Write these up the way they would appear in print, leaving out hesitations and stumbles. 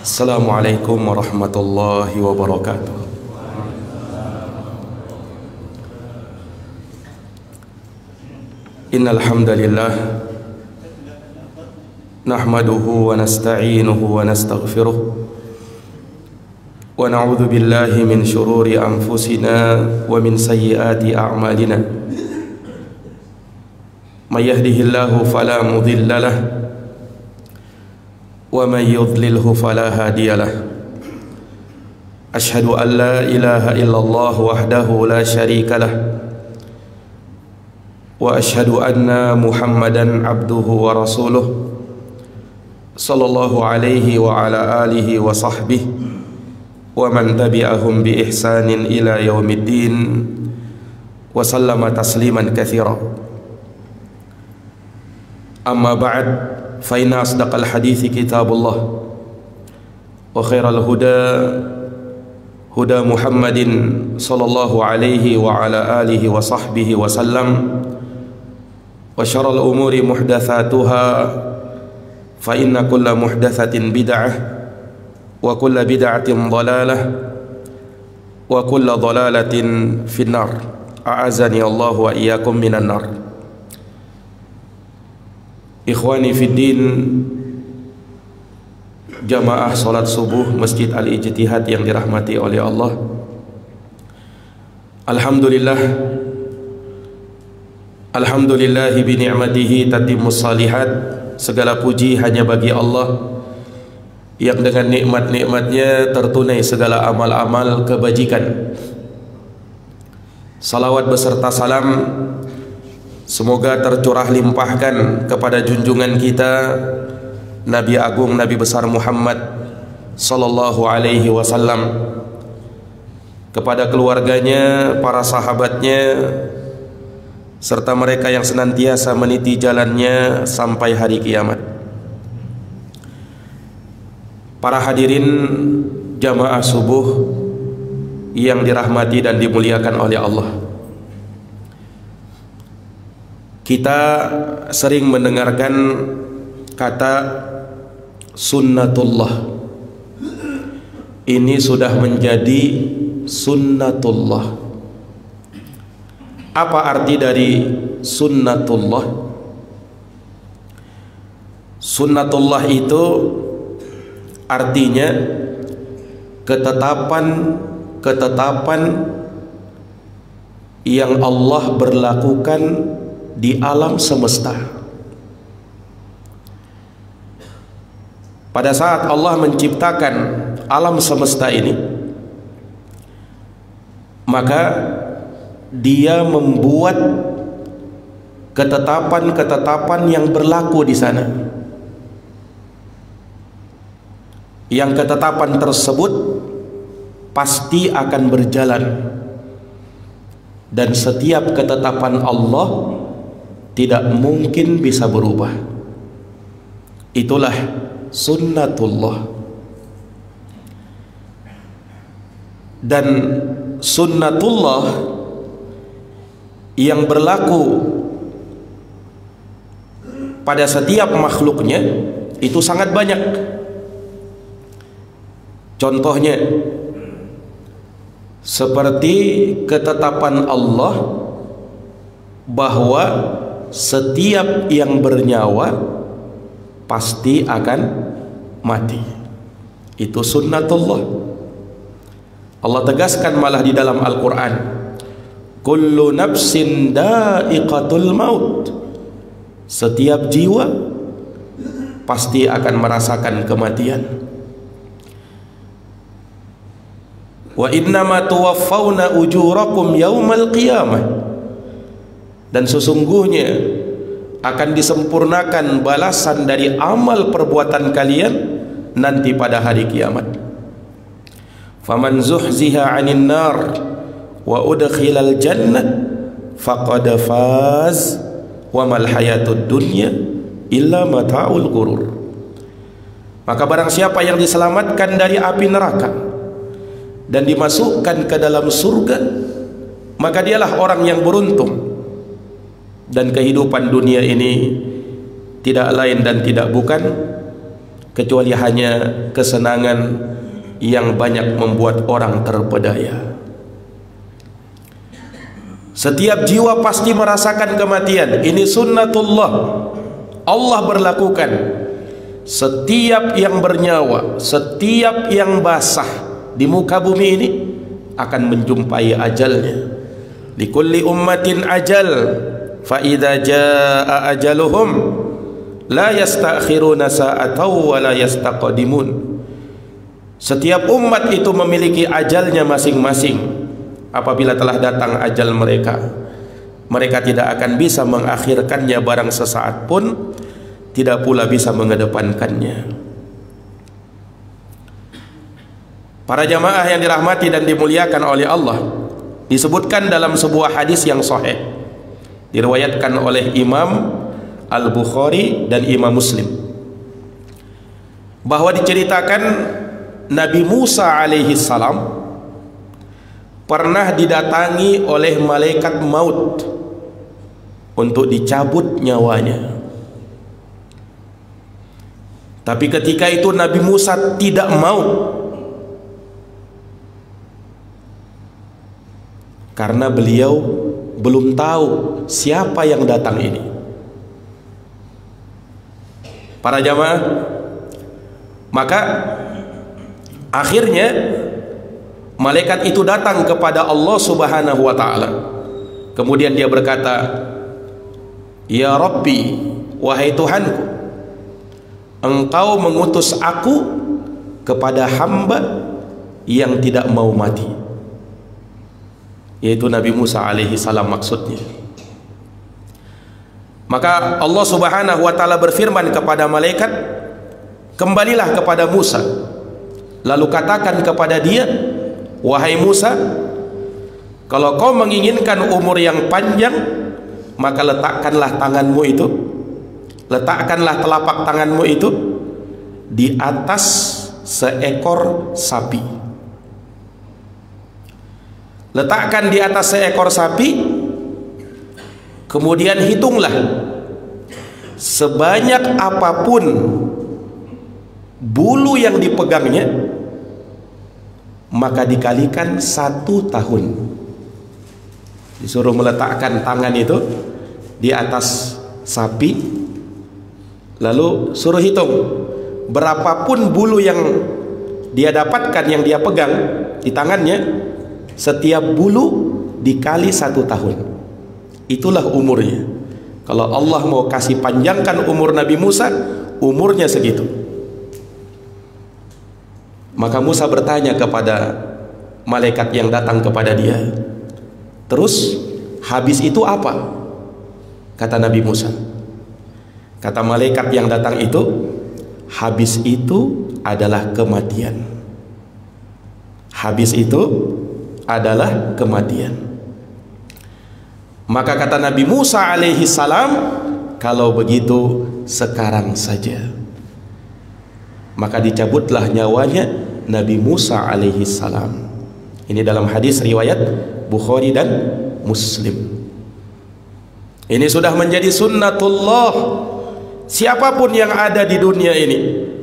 Assalamualaikum warahmatullahi wabarakatuh. Innal hamdalillah nahmaduhu wa nasta'inuhu wa nastaghfiruh wa na'udzu billahi min shururi anfusina wa min sayyiati a'malina. May yahdihillahu fala mudilla lahu wa man yudlilhu fala hadiya lahu. Asyhadu an la ilaha illallah wahdahu la syarika lah wa asyhadu anna Muhammadan abduhu wa rasuluh sallallahu alaihi wa ala alihi wa sahbihi wa man tabi'ahum bi ihsanin ila yaumiddin wa sallama tasliman katsira. Amma ba'd, fa inna asdaqal hadithi kitabullah wa khairal huda huda Muhammadin sallallahu alaihi wa ala alihi wa sahbihi wa sallam wa syarrul umuri muhdatsatuha fa inna kulla muhdatsatin bid'ah wa kulla bid'atin dhalalah wa kulla dhalalatin finnar. A'azani Allah wa iyyakum minan nar. Ikhwani fiddin, jamaah salat subuh Masjid Al-Ijtihad yang dirahmati oleh Allah. Alhamdulillahi bi ni'matihi tatimmus salihat. Segala puji hanya bagi Allah yang dengan nikmat-nikmatnya tertunai segala amal-amal kebajikan. Salawat beserta salam semoga tercurah limpahkan kepada junjungan kita Nabi Agung, Nabi besar Muhammad sallallahu alaihi wasallam, kepada keluarganya, para sahabatnya, serta mereka yang senantiasa meniti jalannya sampai hari kiamat. Para hadirin jamaah subuh yang dirahmati dan dimuliakan oleh Allah, kita sering mendengarkan kata sunnatullah. Ini sudah menjadi sunnatullah. Apa arti dari sunnatullah? Sunnatullah itu artinya ketetapan yang Allah berlakukan di alam semesta. Pada saat Allah menciptakan alam semesta ini, maka Dia membuat ketetapan-ketetapan yang berlaku di sana. Yang ketetapan tersebut pasti akan berjalan, dan setiap ketetapan Allah tidak mungkin bisa berubah. Itulah sunnatullah. Dan sunnatullah yang berlaku pada setiap makhluknya itu sangat banyak. Contohnya seperti ketetapan Allah bahwa setiap yang bernyawa pasti akan mati. Itu sunnatullah. Allah tegaskan malah di dalam Al-Quran, kullu nafsin da'iqatul maut. Setiap jiwa pasti akan merasakan kematian. Wa innama tuwaffawna ujurakum yaumal qiyamah. Dan sesungguhnya akan disempurnakan balasan dari amal perbuatan kalian nanti pada hari kiamat. Faman zuhziha 'anil nar wa udkhilal jannah faqad faz wa mal hayatud dunya illa mata'ul ghurur. Maka barang siapa yang diselamatkan dari api neraka dan dimasukkan ke dalam surga, maka dialah orang yang beruntung. Dan kehidupan dunia ini tidak lain dan tidak bukan kecuali hanya kesenangan yang banyak membuat orang terpedaya. Setiap jiwa pasti merasakan kematian. Ini sunnatullah, Allah berlakukan. Setiap yang bernyawa, setiap yang basah di muka bumi ini akan menjumpai ajalnya. Likulli ummatin ajal, fa idza jaa ajaluhum la yastakhiruna sa'atan wa la yastaqdimun. Setiap umat itu memiliki ajalnya masing-masing. Apabila telah datang ajal mereka, mereka tidak akan bisa mengakhirkannya barang sesaat pun, tidak pula bisa mengedepankannya. Para jamaah yang dirahmati dan dimuliakan oleh Allah, disebutkan dalam sebuah hadis yang sahih, diriwayatkan oleh Imam Al-Bukhari dan Imam Muslim, bahwa diceritakan Nabi Musa alaihi salam pernah didatangi oleh malaikat maut untuk dicabut nyawanya. Tapi ketika itu Nabi Musa tidak mau, karena beliau belum tahu siapa yang datang ini. Para jamaah, maka akhirnya malaikat itu datang kepada Allah Subhanahu wa ta'ala. Kemudian dia berkata, "Ya Rabbi, wahai Tuhanku, Engkau mengutus aku kepada hamba yang tidak mau mati." Yaitu Nabi Musa alaihi salam maksudnya. Maka Allah Subhanahu wa ta'ala berfirman kepada malaikat, "Kembalilah kepada Musa, lalu katakan kepada dia, wahai Musa, kalau kau menginginkan umur yang panjang, maka letakkanlah tanganmu itu, letakkanlah telapak tanganmu itu di atas seekor sapi. Letakkan di atas seekor sapi, kemudian hitunglah sebanyak apapun bulu yang dipegangnya, maka dikalikan 1 tahun. Disuruh meletakkan tangan itu di atas sapi, lalu suruh hitung berapapun bulu yang dia dapatkan, yang dia pegang di tangannya, setiap bulu dikali 1 tahun. Itulah umurnya. Kalau Allah mau kasih panjangkan umur Nabi Musa, umurnya segitu. Maka Musa bertanya kepada malaikat yang datang kepada dia, "Terus habis itu apa?" Kata Nabi Musa. Kata malaikat yang datang itu, "Habis itu adalah kematian." Habis itu adalah kematian. Maka kata Nabi Musa alaihi salam, "Kalau begitu sekarang saja." Maka dicabutlah nyawanya Nabi Musa alaihi salam. Ini dalam hadis riwayat Bukhari dan Muslim. Ini sudah menjadi sunnatullah. Siapapun yang ada di dunia ini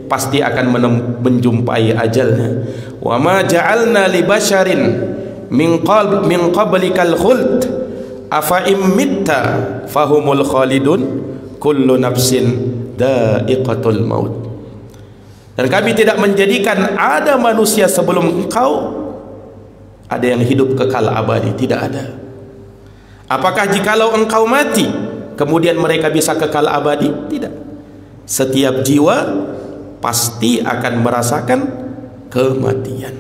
pasti akan menjumpai ajalnya. Wa ma ja'alna li basharin min qablikal khuld afa immitta fahumul khalidun kullu nafsin dha'iqatul maut. Dan kami tidak menjadikan ada manusia sebelum engkau ada yang hidup kekal abadi, tidak ada. Apakah jikalau engkau mati kemudian mereka bisa kekal abadi? Tidak. Setiap jiwa pasti akan merasakan kematian.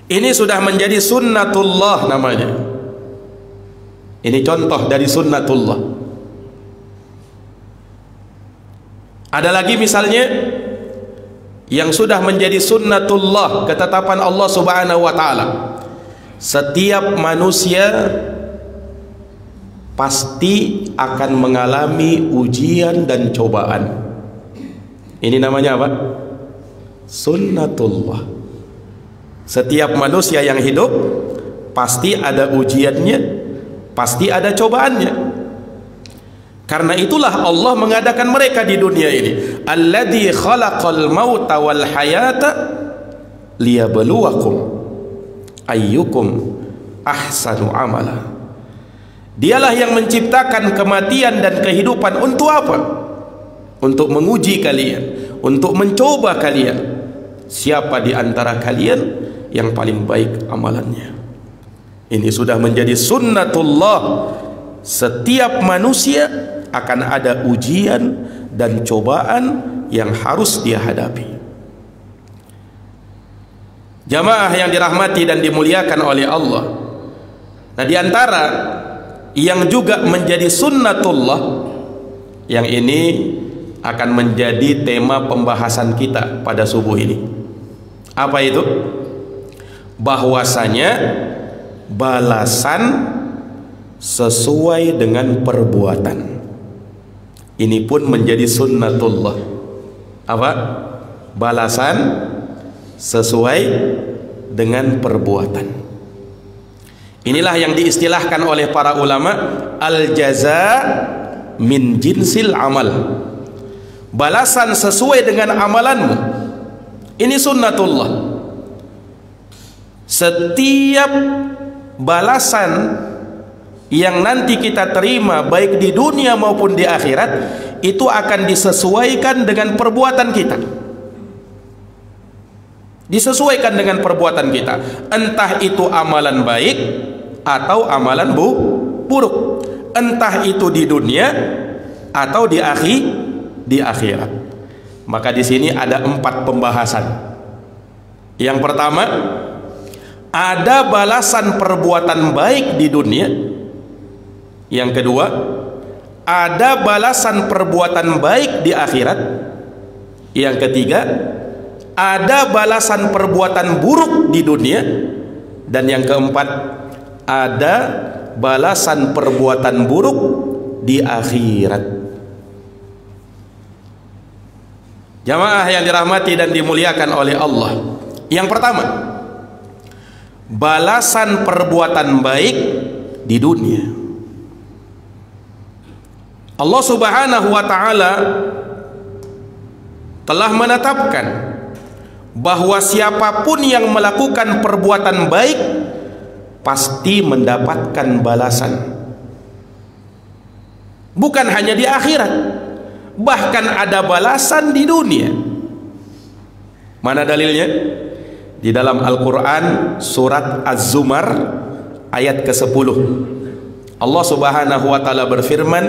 Ini sudah menjadi sunnatullah namanya. Ini contoh dari sunnatullah. Ada lagi misalnya yang sudah menjadi sunnatullah, ketetapan Allah Subhanahu wa ta'ala. Setiap manusia pasti akan mengalami ujian dan cobaan. Ini namanya apa? Sunnatullah. Setiap manusia yang hidup pasti ada ujiannya, pasti ada cobaannya. Karena itulah Allah mengadakan mereka di dunia ini. Alladzi khalaqal mauta wal hayata liyabluwakum ayyukum ahsanu amala. Dialah yang menciptakan kematian dan kehidupan untuk apa? Untuk menguji kalian, untuk mencoba kalian. Siapa di antara kalian yang paling baik amalannya? Ini sudah menjadi sunnatullah. Setiap manusia akan ada ujian dan cobaan yang harus dia hadapi. Jamaah yang dirahmati dan dimuliakan oleh Allah. Nah, di antara yang juga menjadi sunnatullah, yang ini akan menjadi tema pembahasan kita pada subuh ini. Apa itu? Bahwasanya balasan sesuai dengan perbuatan. Ini pun menjadi sunnatullah. Apa? Balasan sesuai dengan perbuatan. Inilah yang diistilahkan oleh para ulama al-jaza min jinsil amal. Balasan sesuai dengan amalanmu. Ini sunnatullah. Setiap balasan yang nanti kita terima baik di dunia maupun di akhirat itu akan disesuaikan dengan perbuatan kita. Disesuaikan dengan perbuatan kita, entah itu amalan baik atau amalan buruk, entah itu di dunia atau di akhirat. Maka di sini ada 4 pembahasan. Yang pertama, ada balasan perbuatan baik di dunia. Yang kedua, ada balasan perbuatan baik di akhirat. Yang ketiga, ada balasan perbuatan buruk di dunia. Dan yang keempat, ada balasan perbuatan buruk di akhirat. Jamaah yang dirahmati dan dimuliakan oleh Allah. Yang pertama, balasan perbuatan baik di dunia. Allah Subhanahu wa ta'ala telah menetapkan bahwa siapapun yang melakukan perbuatan baik pasti mendapatkan balasan. Bukan hanya di akhirat, bahkan ada balasan di dunia. Mana dalilnya? Di dalam Al-Quran surat Az-Zumar ayat ke-10, Allah Subhanahu wa ta'ala berfirman,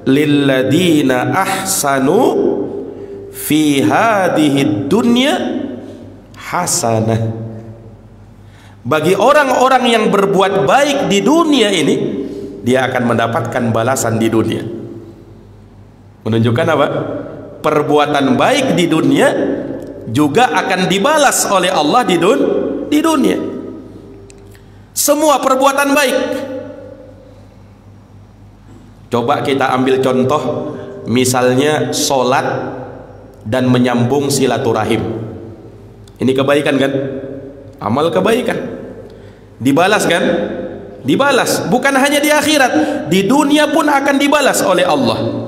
lilladina ahsanu fi hadhihi dunya hasanah. Bagi orang-orang yang berbuat baik di dunia ini, dia akan mendapatkan balasan di dunia. Menunjukkan apa? Perbuatan baik di dunia juga akan dibalas oleh Allah di dunia. Semua perbuatan baik. Coba kita ambil contoh, misalnya sholat dan menyambung silaturahim. Ini kebaikan kan? Amal kebaikan. Dibalas kan? Dibalas. Bukan hanya di akhirat, di dunia pun akan dibalas oleh Allah.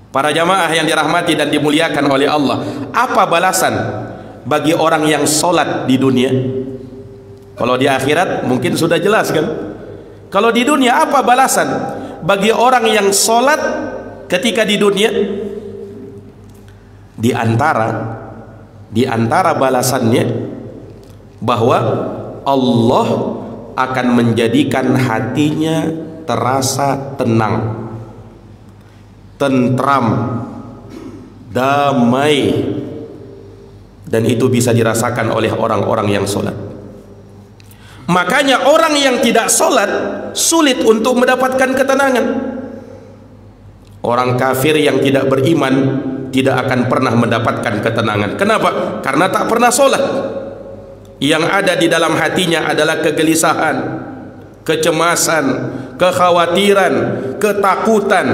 Para jamaah yang dirahmati dan dimuliakan oleh Allah, apa balasan bagi orang yang sholat di dunia? Kalau di akhirat mungkin sudah jelas kan? Kalau di dunia apa balasan bagi orang yang sholat ketika di dunia? Di antara balasannya bahwa Allah akan menjadikan hatinya terasa tenang, tentram, damai, dan itu bisa dirasakan oleh orang-orang yang sholat. Makanya orang yang tidak sholat sulit untuk mendapatkan ketenangan. Orang kafir yang tidak beriman tidak akan pernah mendapatkan ketenangan. Kenapa? Karena tak pernah sholat. Yang ada di dalam hatinya adalah kegelisahan, kecemasan, kekhawatiran, ketakutan.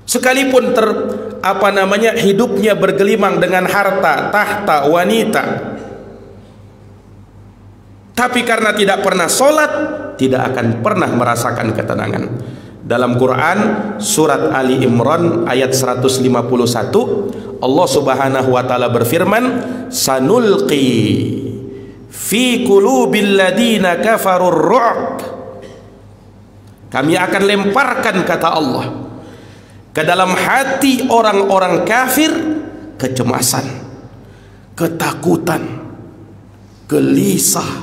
Sekalipun hidupnya bergelimang dengan harta, tahta, wanita, tapi karena tidak pernah sholat, tidak akan pernah merasakan ketenangan. Dalam Quran surat Ali Imran ayat 151, Allah Subhanahu wa taala berfirman, sanulqi fi qulubil ladina kafarur ru'b. Kami akan lemparkan, kata Allah, ke dalam hati orang-orang kafir kecemasan, ketakutan, gelisah.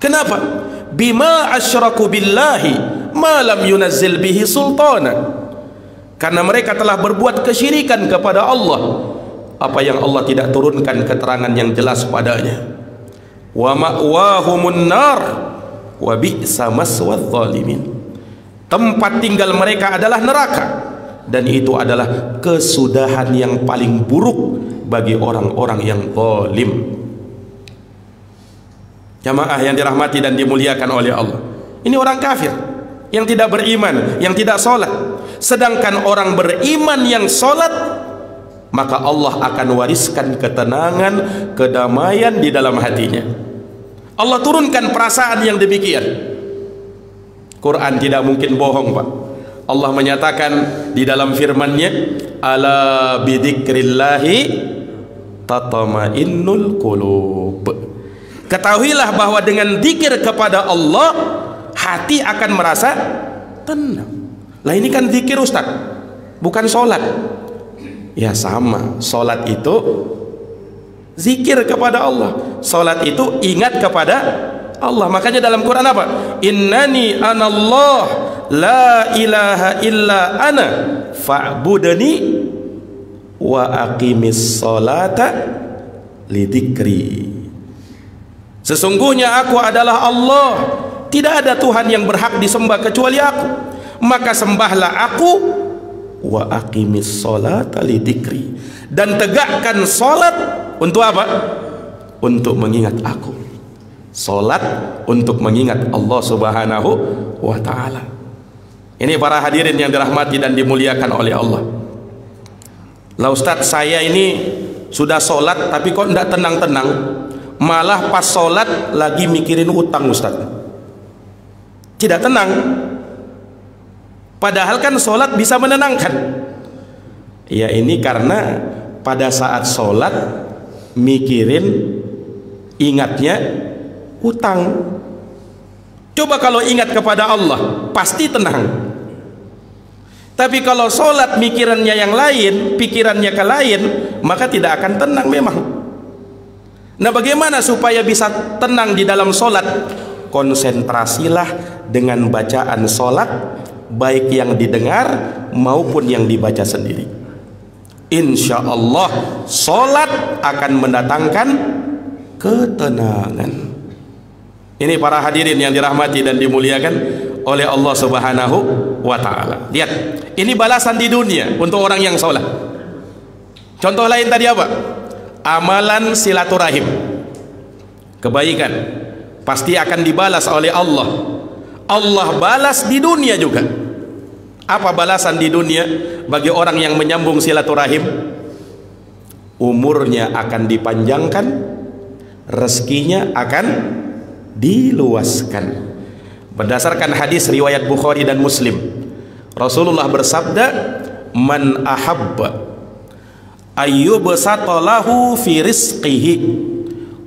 Kenapa? Bima asyraku billahi ma lam yunazzil bihi sultana. Karena mereka telah berbuat kesyirikan kepada Allah apa yang Allah tidak turunkan keterangan yang jelas padanya. Wa ma'wahumun nar wa bi'sa maswadh zalimin. Tempat tinggal mereka adalah neraka, dan itu adalah kesudahan yang paling buruk bagi orang-orang yang zalim. Jamaah yang dirahmati dan dimuliakan oleh Allah, ini orang kafir yang tidak beriman, yang tidak sholat. Sedangkan orang beriman yang sholat, maka Allah akan wariskan ketenangan, kedamaian di dalam hatinya. Allah turunkan perasaan yang demikian. Quran tidak mungkin bohong, Pak. Allah menyatakan di dalam firman-Nya, ala bidzikrillahi tatma'innul qulub. Ketahuilah bahwa dengan zikir kepada Allah, hati akan merasa tenang. Lah ini kan zikir, Ustaz, bukan sholat. Ya sama, sholat itu zikir kepada Allah, sholat itu ingat kepada Allah. Makanya dalam Quran apa? Innani anallah la ilaha illa ana fa'budani wa aqimis sholata lidzikri. Sesungguhnya aku adalah Allah, tidak ada Tuhan yang berhak disembah kecuali aku, maka sembahlah aku, wa aqimis sholata lidzikri, dan tegakkan salat untuk apa? Untuk mengingat aku. Salat untuk mengingat Allah Subhanahu wa taala. Ini para hadirin yang dirahmati dan dimuliakan oleh Allah. Lah Ustaz, saya ini sudah salat tapi kok tidak tenang-tenang, malah pas salat lagi mikirin utang, Ustaz. Tidak tenang. Padahal kan sholat bisa menenangkan. Ya ini karena pada saat sholat mikirin, ingatnya utang. Coba kalau ingat kepada Allah, pasti tenang. Tapi kalau sholat mikirannya yang lain, pikirannya ke lain, maka tidak akan tenang memang. Nah, bagaimana supaya bisa tenang di dalam sholat? Konsentrasilah dengan bacaan sholat, baik yang didengar maupun yang dibaca sendiri. Insya Allah sholat akan mendatangkan ketenangan. Ini para hadirin yang dirahmati dan dimuliakan oleh Allah Subhanahu wa ta'ala. Lihat, ini balasan di dunia untuk orang yang sholat. Contoh lain tadi apa? Amalan silaturahim, kebaikan, pasti akan dibalas oleh Allah. Allah balas di dunia juga. Apa balasan di dunia bagi orang yang menyambung silaturahim? Umurnya akan dipanjangkan, rezekinya akan diluaskan. Berdasarkan hadis riwayat Bukhari dan Muslim, Rasulullah bersabda, man ahabba ayyubsata lahu fi rizqihi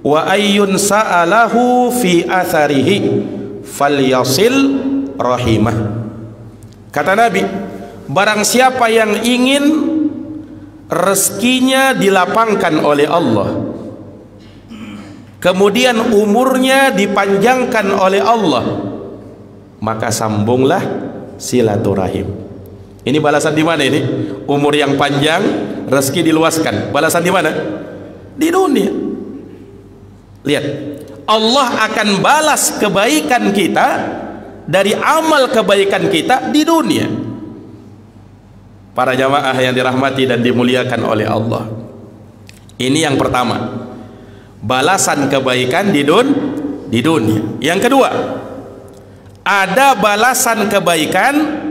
wa ayyun sa'alahu fi atharihi falyasil rahimah. Kata Nabi, barang siapa yang ingin rezekinya dilapangkan oleh Allah, kemudian umurnya dipanjangkan oleh Allah, maka sambunglah silaturahim. Ini balasan di mana ini? Umur yang panjang, rezeki diluaskan. Balasan di mana? Di dunia. Lihat, Allah akan balas kebaikan kita dari amal kebaikan kita di dunia. Para jamaah yang dirahmati dan dimuliakan oleh Allah, ini yang pertama, balasan kebaikan di dunia. Yang kedua, ada balasan kebaikan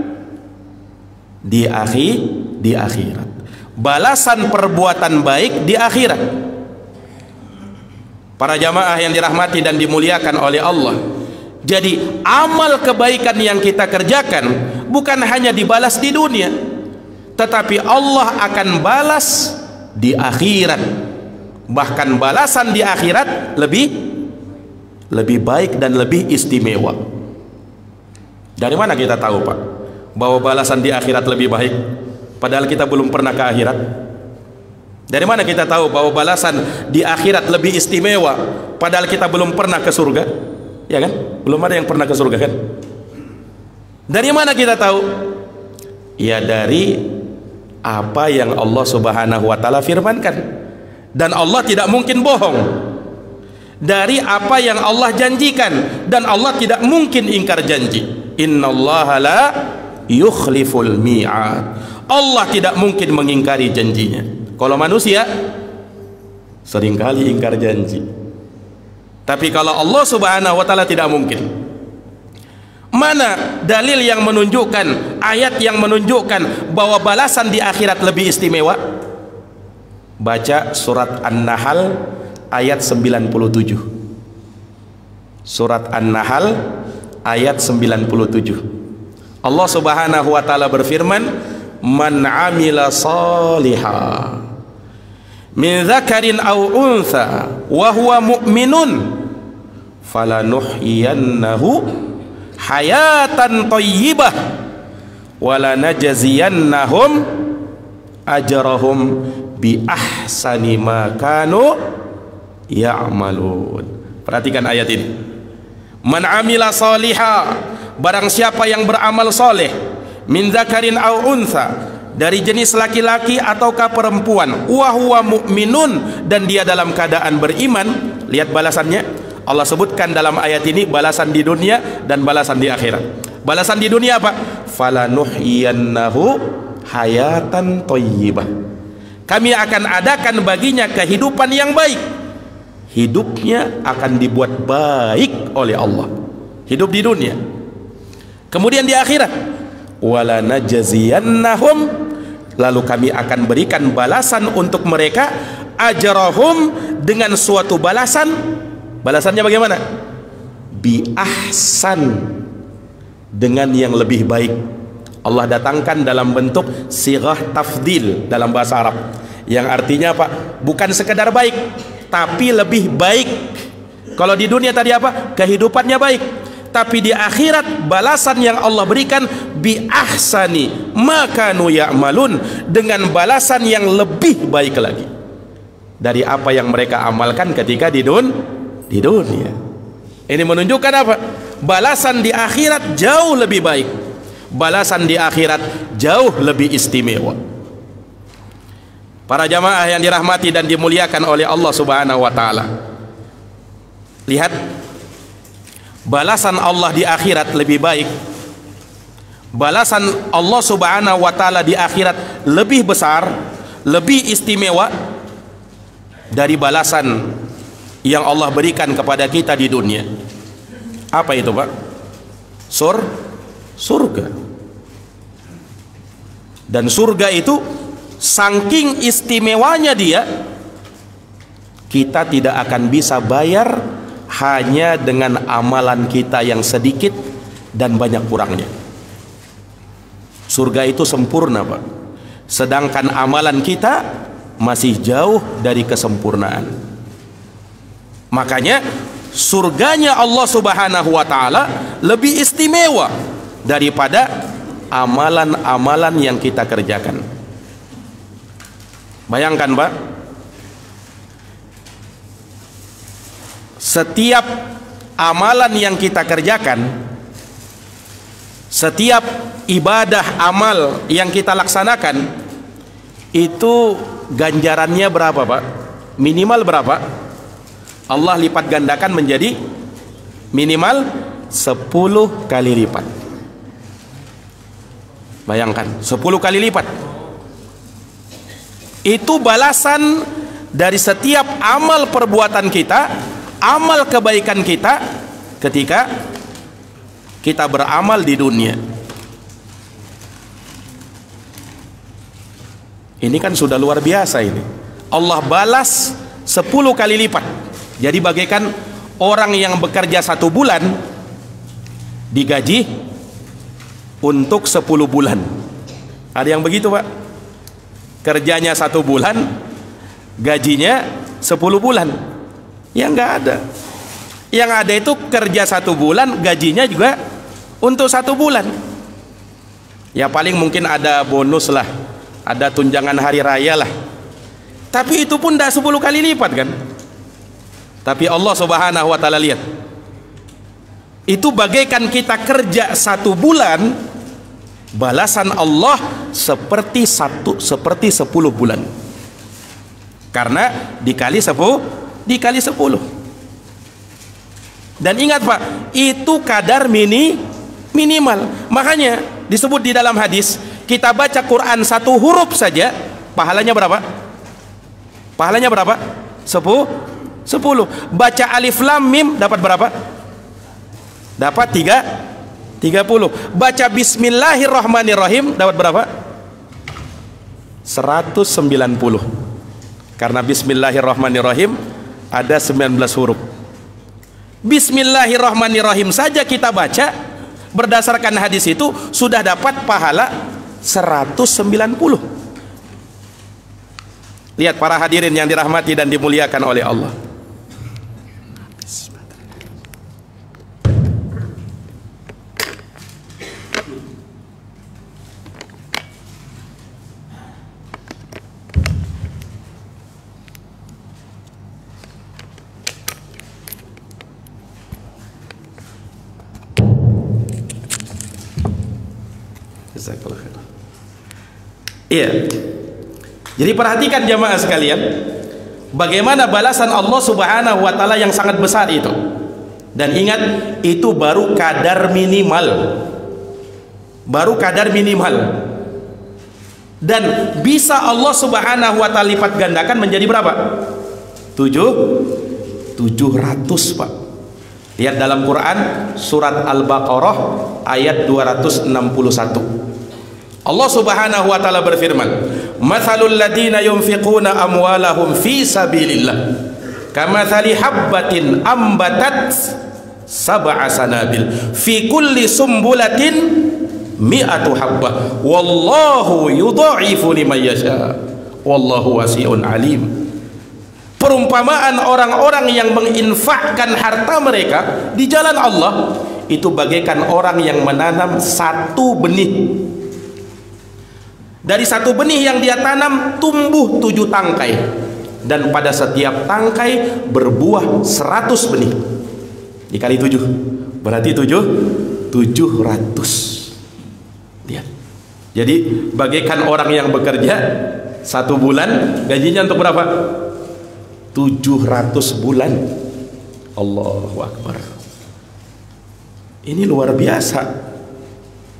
di akhirat. Balasan perbuatan baik di akhirat. Para jamaah yang dirahmati dan dimuliakan oleh Allah, Jadi amal kebaikan yang kita kerjakan bukan hanya dibalas di dunia, tetapi Allah akan balas di akhirat. Bahkan balasan di akhirat lebih baik dan lebih istimewa. Dari mana kita tahu, Pak, bahwa balasan di akhirat lebih baik, padahal kita belum pernah ke akhirat? Dari mana kita tahu bahwa balasan di akhirat lebih istimewa, padahal kita belum pernah ke surga? Ya kan? Belum ada yang pernah ke surga kan? Dari mana kita tahu? Ya dari apa yang Allah Subhanahu wa taala firmankan. Dan Allah tidak mungkin bohong. Dari apa yang Allah janjikan, dan Allah tidak mungkin ingkar janji. Innallaha la yukhliful mi'ad. Allah tidak mungkin mengingkari janjinya. Kalau manusia seringkali ingkar janji. Tapi kalau Allah Subhanahu wa taala tidak mungkin. Mana dalil yang menunjukkan, ayat yang menunjukkan bahwa balasan di akhirat lebih istimewa? Baca surat An-Nahl ayat 97. Surat An-Nahl ayat 97. Allah Subhanahu wa taala berfirman, "Man 'amila shalihan min dzakarin aw untha wa huwa mu'minun falanuhyiyannahu hayatan thayyibah wa lanajziyannahum ajrahum bi ahsani ma kanu ya'malun." Perhatikan ayat ini. Man 'amila shalihan, barang siapa yang beramal soleh, min dzakarin aw untha, dari jenis laki-laki ataukah perempuan, wa huwa mu'minun, dan dia dalam keadaan beriman. Lihat balasannya, Allah sebutkan dalam ayat ini balasan di dunia dan balasan di akhirat. Balasan di dunia apa? Falanuhyiyannahu hayatan thayyibah. Kami akan adakan baginya kehidupan yang baik. Hidupnya akan dibuat baik oleh Allah, hidup di dunia. Kemudian di akhirat, wala najziyannahum, lalu kami akan berikan balasan untuk mereka, ajrahum, dengan suatu balasan. Balasannya bagaimana? Bi ahsan, dengan yang lebih baik. Allah datangkan dalam bentuk sighah tafdil dalam bahasa Arab, yang artinya apa? Bukan sekedar baik, tapi lebih baik. Kalau di dunia tadi apa? Kehidupannya baik. Tapi di akhirat balasan yang Allah berikan bi ahsani makanu ya'malun, dengan balasan yang lebih baik lagi dari apa yang mereka amalkan ketika di dunia. Ini menunjukkan apa? Balasan di akhirat jauh lebih baik. Balasan di akhirat jauh lebih istimewa. Para jamaah yang dirahmati dan dimuliakan oleh Allah Subhanahu wa taala, lihat, balasan Allah di akhirat lebih baik. Balasan Allah Subhanahu wa taala di akhirat lebih besar, lebih istimewa dari balasan yang Allah berikan kepada kita di dunia. Apa itu, Pak? Surga. Dan surga itu saking istimewanya dia, kita tidak akan bisa bayar hanya dengan amalan kita yang sedikit dan banyak kurangnya. Surga itu sempurna, Pak. Sedangkan amalan kita masih jauh dari kesempurnaan. Makanya surganya Allah Subhanahu wa taala lebih istimewa daripada amalan-amalan yang kita kerjakan. Bayangkan, Pak, setiap amalan yang kita kerjakan, setiap ibadah amal yang kita laksanakan, itu ganjarannya berapa, Pak? Minimal berapa? Allah lipat gandakan menjadi minimal 10 kali lipat. Bayangkan, 10 kali lipat. Itu balasan dari setiap amal perbuatan kita, amal kebaikan kita ketika kita beramal di dunia. Ini kan sudah luar biasa ini. Allah balas 10 kali lipat. Jadi bagaikan orang yang bekerja 1 bulan digaji untuk 10 bulan. Ada yang begitu, Pak? Kerjanya 1 bulan, gajinya 10 bulan. Ya nggak ada. Yang ada itu kerja 1 bulan, gajinya juga untuk 1 bulan. Ya paling mungkin ada bonus lah, ada tunjangan hari raya lah. Tapi itu pun tidak 10 kali lipat kan. Tapi Allah Subhanahu wa ta'ala lihat, itu bagaikan kita kerja 1 bulan, balasan Allah seperti 10 bulan. Karena dikali 10. Dan ingat Pak, itu kadar minimal. Makanya disebut di dalam hadis, kita baca Quran 1 huruf saja, pahalanya berapa? Pahalanya berapa? 10. Baca alif lam mim dapat berapa? Dapat 30. Baca bismillahirrahmanirrahim dapat berapa? 190. Karena bismillahirrahmanirrahim ada 19 huruf. Bismillahirrahmanirrahim saja kita baca, berdasarkan hadis itu sudah dapat pahala 190. Lihat para hadirin yang dirahmati dan dimuliakan oleh Allah. Iya. Jadi perhatikan jamaah sekalian, bagaimana balasan Allah Subhanahu wa ta'ala yang sangat besar itu. Dan ingat, itu baru kadar minimal. Baru kadar minimal. Dan bisa Allah Subhanahu wa ta'ala lipat gandakan menjadi berapa? 700, Pak. Lihat dalam Quran surat Al-Baqarah ayat 261. Allah Subhanahu wa ta'ala berfirman, "Matsalul ladzina yunfiquna amwalahum fi sabilillah kamatsali habbatin ambatat sab'a sanabil fi kulli sumbulatin mi'atu habbah wallahu yudha'ifu liman yasha wallahu wasi'un alim." Perumpamaan orang-orang yang menginfakkan harta mereka di jalan Allah itu bagaikan orang yang menanam 1 benih. Dari 1 benih yang dia tanam tumbuh 7 tangkai, dan pada setiap tangkai berbuah 100 benih. Dikali 7 berarti 700. Lihat. Jadi bagaikan orang yang bekerja 1 bulan, gajinya untuk berapa? 700 bulan. Allahu Akbar. Ini luar biasa.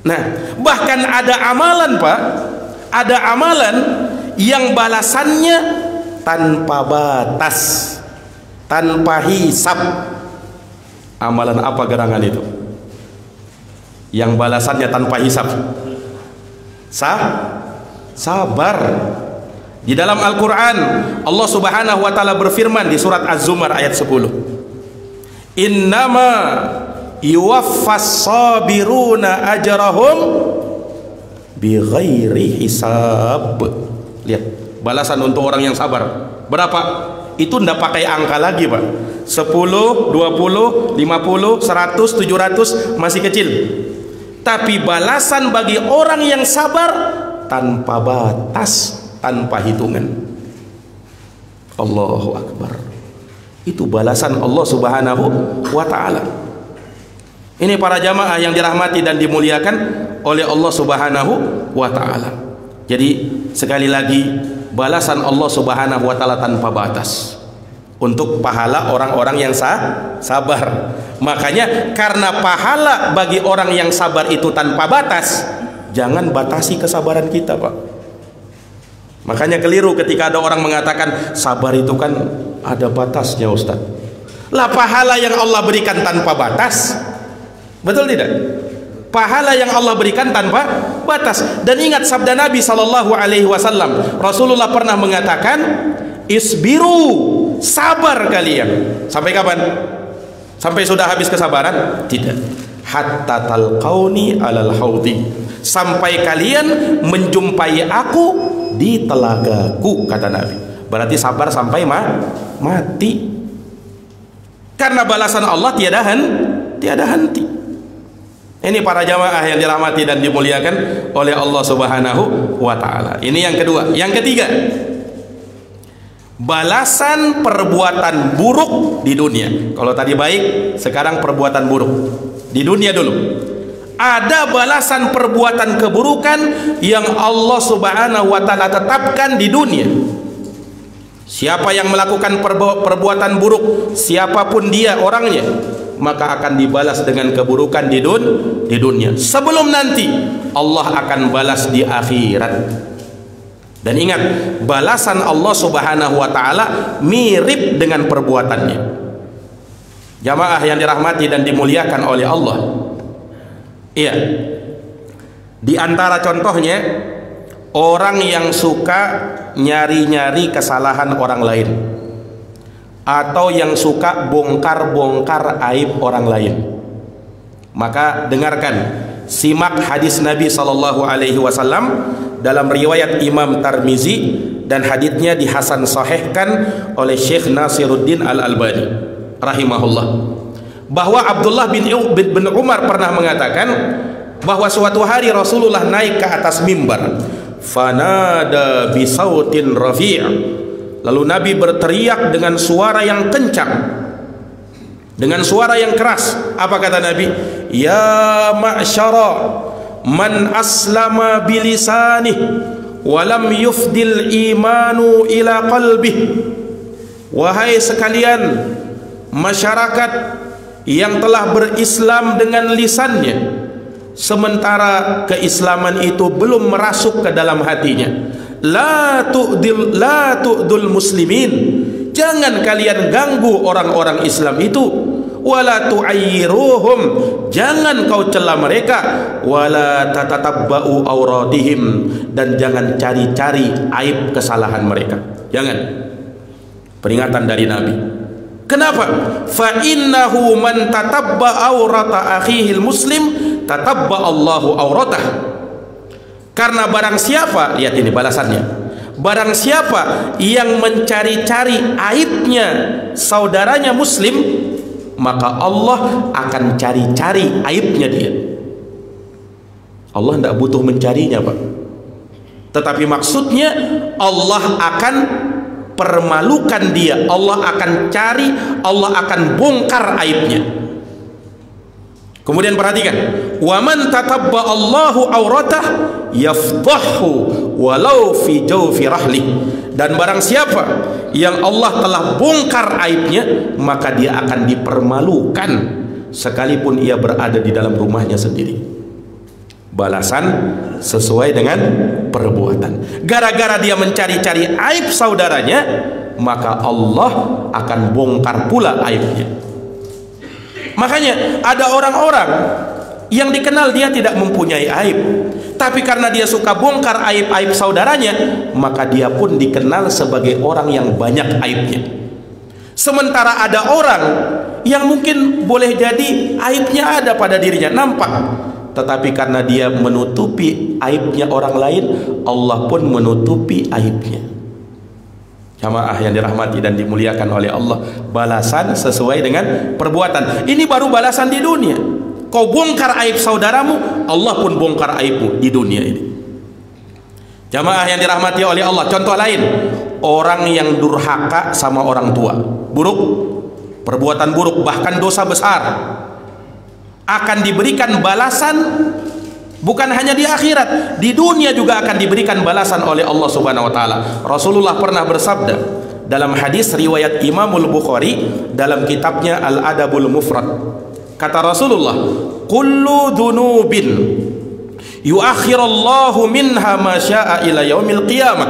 Nah, bahkan ada amalan, Pak. Ada amalan yang balasannya tanpa batas, tanpa hisab. Amalan apa gerangan itu? Yang balasannya tanpa hisab? Sabar. Di dalam Al-Quran Allah Subhanahu wa ta'ala berfirman di surat Az-Zumar ayat 10, "Innama yuwaffas sabiruna ajrahum bighairi hisab." Lihat, balasan untuk orang yang sabar berapa? Itu tidak pakai angka lagi, Pak. 10, 20, 50, 100, 700 masih kecil. Tapi balasan bagi orang yang sabar tanpa batas, tanpa hitungan. Allahu Akbar. Itu balasan Allah Subhanahu wa ta'ala. Ini para jamaah yang dirahmati dan dimuliakan oleh Allah Subhanahu wa ta'ala. Jadi sekali lagi, balasan Allah Subhanahu wa ta'ala tanpa batas untuk pahala orang-orang yang sabar. Makanya karena pahala bagi orang yang sabar itu tanpa batas, jangan batasi kesabaran kita, Pak. Makanya keliru ketika ada orang mengatakan sabar itu kan ada batasnya, Ustaz. Lah pahala yang Allah berikan tanpa batas, betul tidak? Pahala yang Allah berikan tanpa batas. Dan ingat sabda Nabi SAW, Rasulullah pernah mengatakan, isbiru, sabar kalian. Sampai kapan? Sampai sudah habis kesabaran? Tidak. hatta talqauni alal haudi, sampai kalian menjumpai aku di telagaku, kata Nabi. Berarti sabar sampai mati. Karena balasan Allah tiada henti. Ini para jamaah yang dirahmati dan dimuliakan oleh Allah Subhanahu wa taala. Ini yang kedua. Yang ketiga, balasan perbuatan buruk di dunia. Kalau tadi baik, sekarang perbuatan buruk di dunia dulu. Ada balasan perbuatan keburukan yang Allah Subhanahu wa taala tetapkan di dunia. Siapa yang melakukan perbuatan buruk, siapapun dia orangnya, maka akan dibalas dengan keburukan di dunia. Sebelum nanti Allah akan balas di akhirat. Dan ingat, balasan Allah Subhanahu wa taala mirip dengan perbuatannya. Jamaah yang dirahmati dan dimuliakan oleh Allah. Iya. Di antara contohnya, orang yang suka nyari-nyari kesalahan orang lain, atau yang suka bongkar-bongkar aib orang lain. Maka dengarkan, simak hadis Nabi sallallahu alaihi wasallam dalam riwayat Imam Tirmizi, dan haditsnya dihasan sahihkan oleh Syekh Nasiruddin Al-Albani rahimahullah, bahwa Abdullah bin Umar pernah mengatakan bahwa suatu hari Rasulullah naik ke atas mimbar, fanada bisautin rafi', lalu Nabi berteriak dengan suara yang kencang, dengan suara yang keras. Apa kata Nabi? Ya ma'syara man aslama bilisanih walam yufdil imanu ila qalbih. Wahai sekalian masyarakat yang telah berislam dengan lisannya, sementara keislaman itu belum merasuk ke dalam hatinya. La tu'dul muslimin, jangan kalian ganggu orang-orang Islam itu. Wala tu'ayyiruhum, jangan kau cela mereka. Wala tatatabba'u auratihim, dan jangan cari-cari aib kesalahan mereka. Jangan. Peringatan dari Nabi. Kenapa? Fa innahu man tatabba aurata akhihil muslim tatabba Allahu auratah. Karena barang siapa, lihat ini balasannya, barang siapa yang mencari-cari aibnya saudaranya muslim, maka Allah akan cari-cari aibnya dia. Allah tidak butuh mencarinya, Pak. Tetapi maksudnya Allah akan permalukan dia, Allah akan cari, Allah akan bongkar aibnya. Kemudian perhatikan, wa man tatabba Allahu auratah yafdahu walau fi jawfi rahli, dan barang siapa yang Allah telah bongkar aibnya, maka dia akan dipermalukan sekalipun ia berada di dalam rumahnya sendiri. Balasan sesuai dengan perbuatan. Gara-gara dia mencari-cari aib saudaranya, maka Allah akan bongkar pula aibnya. Makanya ada orang-orang yang dikenal dia tidak mempunyai aib, tapi karena dia suka bongkar aib-aib saudaranya, maka dia pun dikenal sebagai orang yang banyak aibnya. Sementara ada orang yang mungkin boleh jadi aibnya ada pada dirinya, nampak, tetapi karena dia menutupi aibnya orang lain, Allah pun menutupi aibnya. Jamaah yang dirahmati dan dimuliakan oleh Allah, balasan sesuai dengan perbuatan. Ini baru balasan di dunia. Kau bongkar aib saudaramu, Allah pun bongkar aibmu di dunia ini. Jamaah yang dirahmati oleh Allah, contoh lain, orang yang durhaka sama orang tua, buruk, perbuatan buruk, bahkan dosa besar, akan diberikan balasan bukan hanya di akhirat, di dunia juga akan diberikan balasan oleh Allah Subhanahu wa taala. Rasulullah pernah bersabda dalam hadis riwayat Imamul Bukhari dalam kitabnya Al-Adabul Mufrad. Kata Rasulullah, kullu dzunubin yuakhirullahu minha ma syaa ila yaumil qiyamah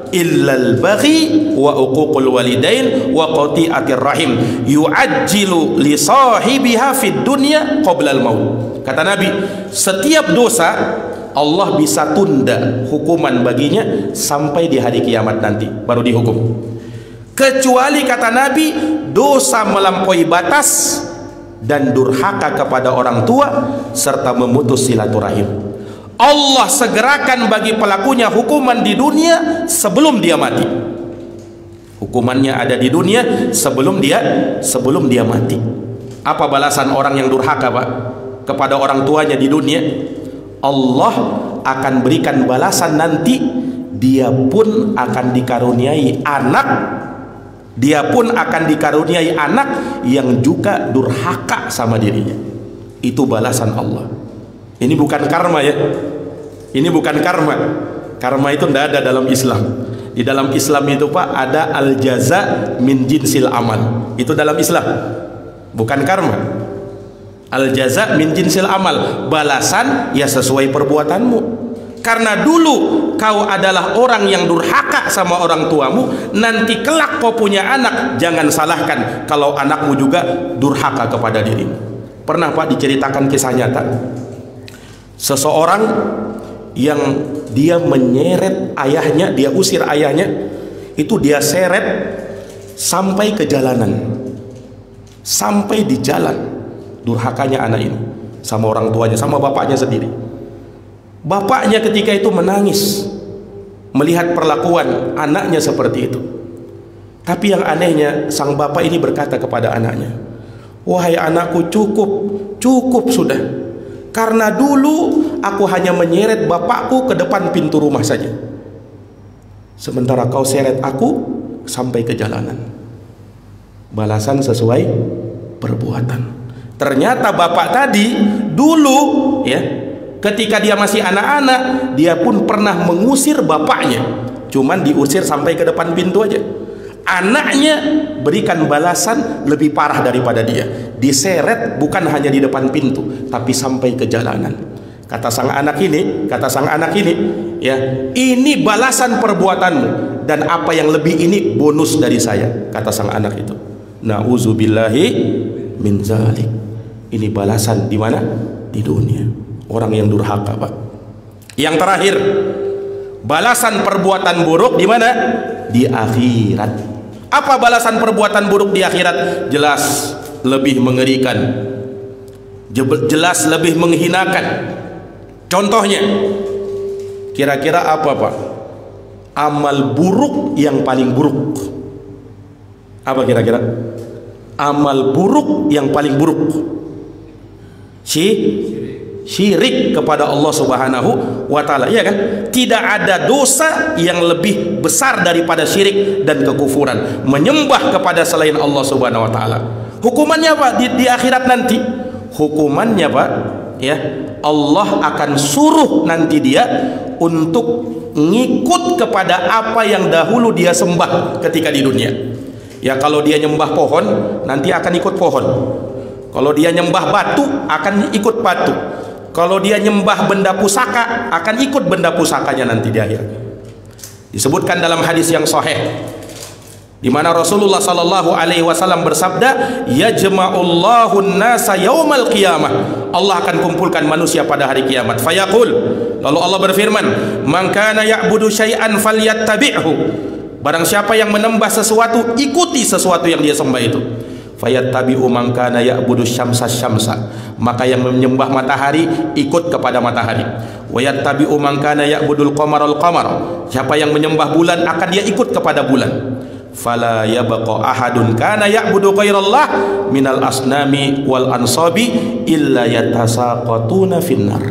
illal baghi wa uququl walidain wa qati'atir rahim yu'ajjilu li sahibiha fid dunya qabla al maut. Kata Nabi, setiap dosa Allah bisa tunda hukuman baginya sampai di hari kiamat nanti baru dihukum. Kecuali kata Nabi, dosa melampaui batas dan durhaka kepada orang tua serta memutus silaturahim. Allah segerakan bagi pelakunya hukuman di dunia sebelum dia mati. Hukumannya ada di dunia sebelum dia mati. Apa balasan orang yang durhaka, Pak, kepada orang tuanya di dunia? Allah akan berikan balasan nanti. Dia pun akan dikaruniai anak. Dia pun akan dikaruniai anak yang juga durhaka sama dirinya. Itu balasan Allah. Ini bukan karma ya. Ini bukan karma. Karma itu tidak ada dalam Islam. Di dalam Islam itu, Pak, ada al-jaza min jinsil amal. Itu dalam Islam. Bukan karma. Al-jaza min jinsil amal. Balasan ya sesuai perbuatanmu. Karena dulu kau adalah orang yang durhaka sama orang tuamu, nanti kelak kau punya anak, jangan salahkan kalau anakmu juga durhaka kepada dirimu. Pernah, Pak, diceritakan kisah nyata seseorang yang dia menyeret ayahnya, dia usir ayahnya, itu dia seret sampai ke jalanan, sampai di jalan. Durhakanya anak ini sama orang tuanya, sama bapaknya sendiri. Bapaknya ketika itu menangis melihat perlakuan anaknya seperti itu. Tapi yang anehnya, sang bapak ini berkata kepada anaknya, "Wahai anakku, cukup sudah. Karena dulu aku hanya menyeret bapakku ke depan pintu rumah saja. Sementara kau seret aku sampai ke jalanan." Balasan sesuai perbuatan. Ternyata bapak tadi dulu ya, ketika dia masih anak-anak, dia pun pernah mengusir bapaknya. Cuman diusir sampai ke depan pintu aja. Anaknya berikan balasan lebih parah daripada dia. Diseret bukan hanya di depan pintu, tapi sampai ke jalanan. Kata sang anak ini, ya, ini balasan perbuatanmu, dan apa yang lebih ini bonus dari saya, kata sang anak itu. Nauzubillahi min zalik. Ini balasan di mana? Di dunia. Orang yang durhaka, Pak. Yang terakhir, balasan perbuatan buruk di mana? Di akhirat. Apa balasan perbuatan buruk di akhirat? Jelas lebih mengerikan, jelas lebih menghinakan. Contohnya, kira-kira apa, Pak? Amal buruk yang paling buruk. Apa kira-kira? Amal buruk yang paling buruk. Syirik kepada Allah Subhanahu wa ta'ala, ya kan? Tidak ada dosa yang lebih besar daripada syirik dan kekufuran, menyembah kepada selain Allah Subhanahu wa ta'ala. Hukumannya apa di akhirat nanti? Hukumannya, Pak, ya, Allah akan suruh nanti dia untuk ngikut kepada apa yang dahulu dia sembah ketika di dunia. Ya, kalau dia nyembah pohon, nanti akan ikut pohon. Kalau dia nyembah batu, akan ikut batu. Kalau dia nyembah benda pusaka, akan ikut benda pusakanya nanti di akhir. Disebutkan dalam hadis yang sahih, di mana Rasulullah sallallahu alaihi wasallam bersabda, "Yajma'ullahu an-nasa yaumal qiyamah." Allah akan kumpulkan manusia pada hari kiamat. Fayaqul, lalu Allah berfirman, "Man kana ya'budu syai'an falyattabi'hu." Barang siapa yang menyembah sesuatu, ikuti sesuatu yang dia sembah itu. Fayattabi'u man kana ya'budu syamsa syamsa. Maka yang menyembah matahari ikut kepada matahari. Wa yattabi'u man kana ya'budul qamaral qamar. Siapa yang menyembah bulan akan dia ikut kepada bulan. Fala yabqa ahadun kana ya'budu ghairallah minal asnami wal ansabi illa yatasaqatuna finnar.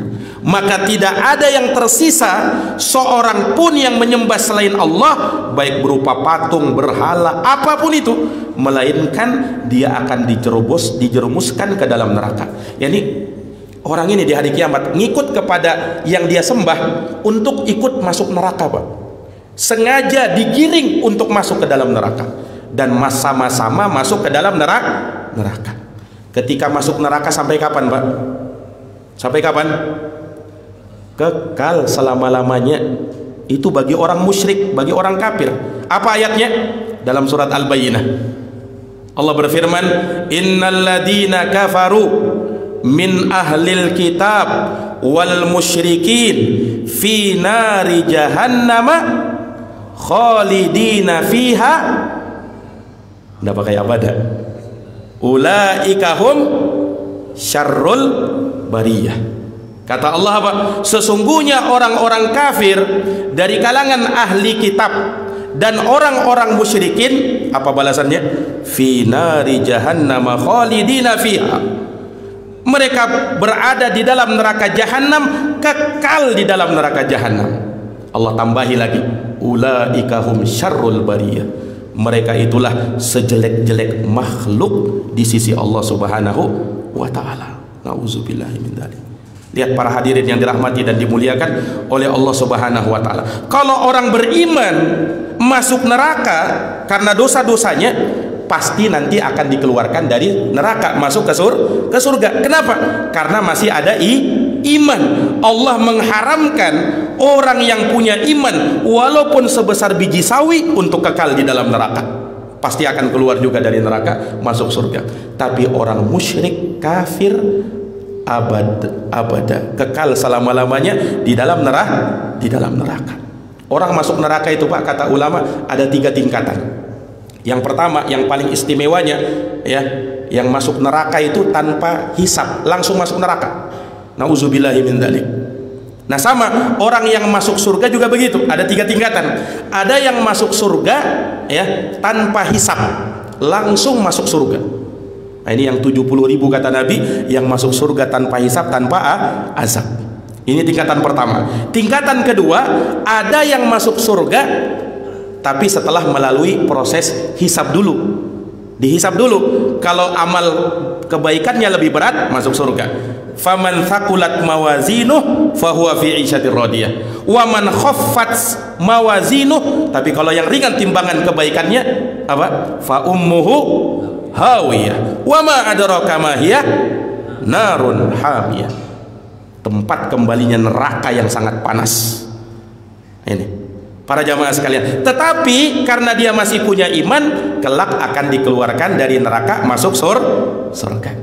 Maka tidak ada yang tersisa seorang pun yang menyembah selain Allah, baik berupa patung, berhala, apapun itu, melainkan dia akan dijerumuskan ke dalam neraka. Yani orang ini di hari kiamat ngikut kepada yang dia sembah untuk ikut masuk neraka, Pak. Sengaja digiring untuk masuk ke dalam neraka, dan sama-sama masuk ke dalam neraka. Ketika masuk neraka sampai kapan, Pak? Sampai kapan? Kekal selama-lamanya. Itu bagi orang musyrik, bagi orang kafir. Apa ayatnya? Dalam surat Al-Bayyinah Allah berfirman, "Innal ladina kafaru min ahlil kitab wal musyrikin fi nari jahannama khalidina fiha." Nggak pakai apa dah? Ulaika hum syarrul bariyah. Kata Allah apa? Sesungguhnya orang-orang kafir dari kalangan ahli kitab dan orang-orang musyrikin, apa balasannya? Fi nari jahannam khalidina fiha. Mereka berada di dalam neraka jahanam, kekal di dalam neraka jahanam. Allah tambahi lagi, ulaika hum syarrul bariyah. Mereka itulah sejelek-jelek makhluk di sisi Allah Subhanahu wa taala. Nauzubillahi min dzalik. Lihat para hadirin yang dirahmati dan dimuliakan oleh Allah Subhanahu wa taala. Kalau orang beriman masuk neraka karena dosa-dosanya, pasti nanti akan dikeluarkan dari neraka, masuk ke surga. Kenapa? Karena masih ada iman. Allah mengharamkan orang yang punya iman walaupun sebesar biji sawi untuk kekal di dalam neraka. Pasti akan keluar juga dari neraka, masuk surga. Tapi orang musyrik, kafir, abada, kekal selama-lamanya di dalam neraka. Orang masuk neraka itu, Pak, kata ulama ada 3 tingkatan. Yang pertama, yang paling istimewanya, ya, yang masuk neraka itu tanpa hisab, langsung masuk neraka. Nauzubillahi min dzalik. Nah, sama orang yang masuk surga juga begitu, ada 3 tingkatan. Ada yang masuk surga, ya, tanpa hisab, langsung masuk surga. Nah, ini yang 70.000 kata Nabi, yang masuk surga tanpa hisab, tanpa azab. Ini tingkatan pertama. Tingkatan kedua, ada yang masuk surga tapi setelah melalui proses hisab dulu. Dihisab dulu. Kalau amal kebaikannya lebih berat, masuk surga. Faman thaqulat mawazinuh fahuwa fi 'isyatir radiyah. Wa man khaffat mawazinuh, tapi kalau yang ringan timbangan kebaikannya, apa? Fa ummuhu hawiyah. Wa ma adraka ma hiya narun hamiyah. Tempat kembalinya neraka yang sangat panas. Ini para jamaah sekalian. Tetapi karena dia masih punya iman, kelak akan dikeluarkan dari neraka, masuk surga.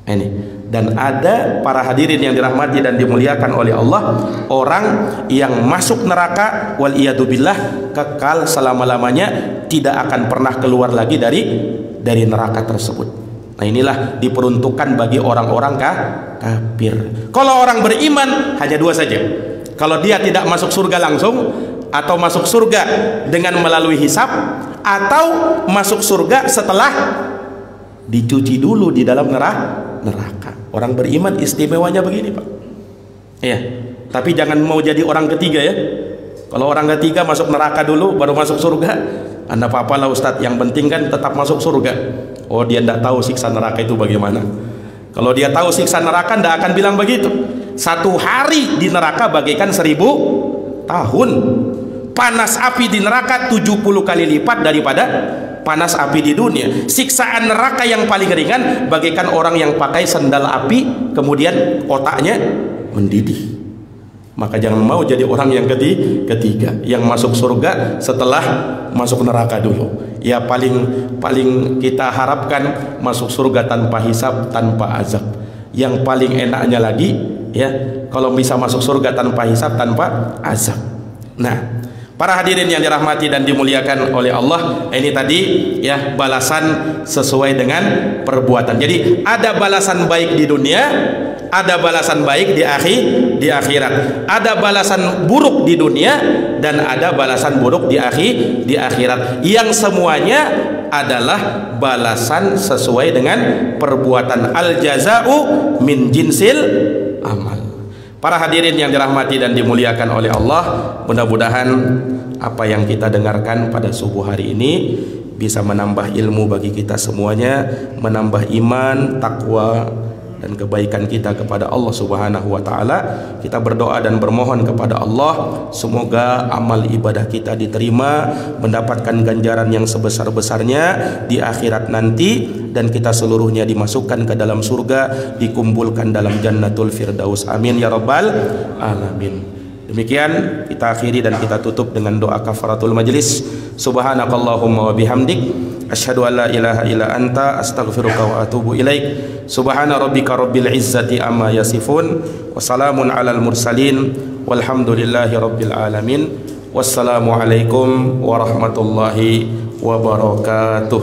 Ini. Dan ada para hadirin yang dirahmati dan dimuliakan oleh Allah, orang yang masuk neraka wal iyadzubillah, kekal selama-lamanya, tidak akan pernah keluar lagi dari neraka tersebut. Nah, inilah diperuntukkan bagi orang-orang kafir. Kalau orang beriman hanya 2 saja. Kalau dia tidak masuk surga langsung, atau masuk surga dengan melalui hisab, atau masuk surga setelah dicuci dulu di dalam neraka. Orang beriman istimewanya begini, Pak. Iya. Tapi jangan mau jadi orang ketiga, ya. Kalau orang ketiga masuk neraka dulu baru masuk surga, anda apa-apalah Ustadz, yang penting kan tetap masuk surga. Oh, dia tidak tahu siksa neraka itu bagaimana. Kalau dia tahu siksa neraka, tidak akan bilang begitu. 1 hari di neraka bagaikan 1000 tahun. Panas api di neraka 70 kali lipat daripada panas api di dunia. Siksaan neraka yang paling ringan bagaikan orang yang pakai sendal api kemudian otaknya mendidih. Maka jangan mau jadi orang yang ketiga yang masuk surga setelah masuk neraka dulu. Ya, paling kita harapkan masuk surga tanpa hisab, tanpa azab. Yang paling enaknya lagi, ya, kalau bisa masuk surga tanpa hisab, tanpa azab. Nah, para hadirin yang dirahmati dan dimuliakan oleh Allah, ini tadi, ya, balasan sesuai dengan perbuatan. Jadi ada balasan baik di dunia, ada balasan baik di akhirat. Ada balasan buruk di dunia dan ada balasan buruk di akhirat. Yang semuanya adalah balasan sesuai dengan perbuatan. Al jaza'u min jinsil amal. Para hadirin yang dirahmati dan dimuliakan oleh Allah, mudah-mudahan apa yang kita dengarkan pada subuh hari ini bisa menambah ilmu bagi kita semuanya, menambah iman, takwa, dan kebaikan kita kepada Allah Subhanahu wa taala. Kita berdoa dan bermohon kepada Allah semoga amal ibadah kita diterima, mendapatkan ganjaran yang sebesar-besarnya di akhirat nanti, dan kita seluruhnya dimasukkan ke dalam surga, dikumpulkan dalam jannatul firdaus. Amin ya rabbal alamin. Demikian kita akhiri dan kita tutup dengan doa kafaratul majlis. Subhanakallahumma wa bihamdik, asyhadu an la ilaha illa anta, astaghfiruka wa atubu ilaik. Subhana rabbika rabbil izzati amma yasifun, wa salamun alal mursalin, walhamdulillahi rabbil alamin. Wassalamu alaikum warahmatullahi wabarakatuh.